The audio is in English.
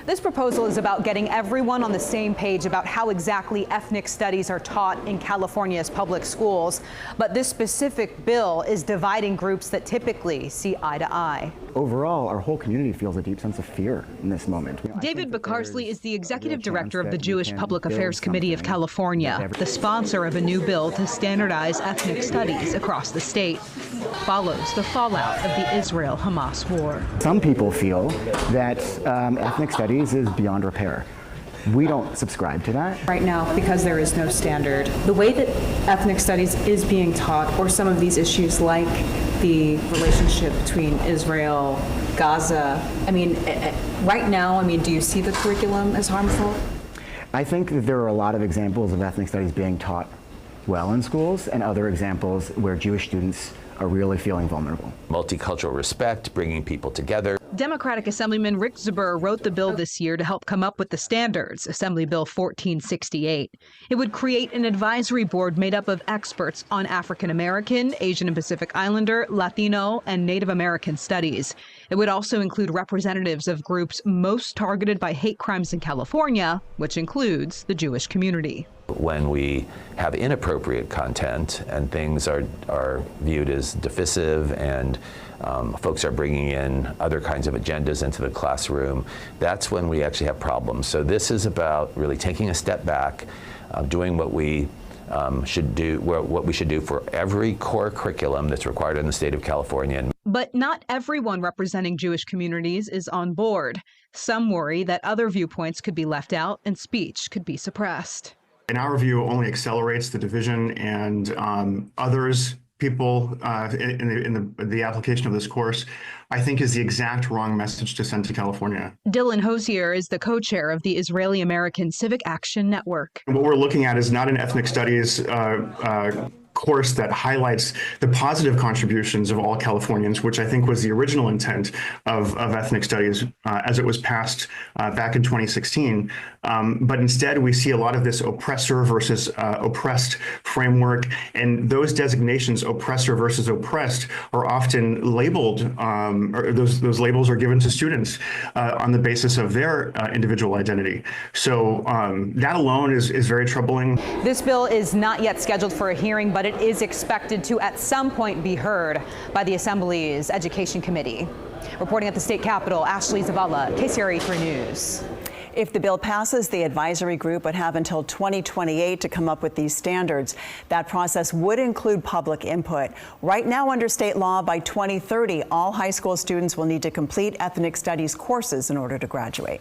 This proposal is about getting everyone on the same page about how exactly ethnic studies are taught in California's public schools. But this specific bill is dividing groups that typically see eye to eye. Overall, our whole community feels a deep sense of fear in this moment. David Becarsley is the executive director of the Jewish Public Affairs Committee of California, the sponsor of a new bill to standardize ethnic studies across the state. Follows the fallout of the Israel-Hamas war. Some people feel that ethnic studies is beyond repair. We don't subscribe to that. Right now, because there is no standard, the way that ethnic studies is being taught, or some of these issues like the relationship between Israel, Gaza, right now, do you see the curriculum as harmful? I think that there are a lot of examples of ethnic studies being taught well in schools, and other examples where Jewish students are really feeling vulnerable. Multicultural respect, bringing people together. Democratic Assemblyman Rick Zuber wrote the bill this year to help come up with the standards, Assembly Bill 1468. It would create an advisory board made up of experts on African American, Asian and Pacific Islander, Latino, and Native American studies. It would also include representatives of groups most targeted by hate crimes in California, which includes the Jewish community. When we have inappropriate content and things are viewed as divisive and folks are bringing in other kinds of agendas into the classroom, that's when we actually have problems. So this is about really taking a step back, doing what we should do for every core curriculum that's required in the state of California. But not everyone representing Jewish communities is on board. Some worry that other viewpoints could be left out and speech could be suppressed. In our view, only accelerates the division, and people in the application of this course, I think, is the exact wrong message to send to California. Dylan Hosier is the co-chair of the Israeli-American Civic Action Network. What we're looking at is not an ethnic studies course that highlights the positive contributions of all Californians, which I think was the original intent of ethnic studies as it was passed back in 2016. But instead, we see a lot of this oppressor versus oppressed framework, and those designations, oppressor versus oppressed, are often labeled, or those labels are given to students on the basis of their individual identity. So that alone is very troubling. This bill is not yet scheduled for a hearing, but it is expected to at some point be heard by the Assembly's Education Committee. Reporting at the state capitol, Ashley Zavala, KCRA 3 News. If the bill passes, the advisory group would have until 2028 to come up with these standards. That process would include public input. Right now, under state law, by 2030, all high school students will need to complete ethnic studies courses in order to graduate.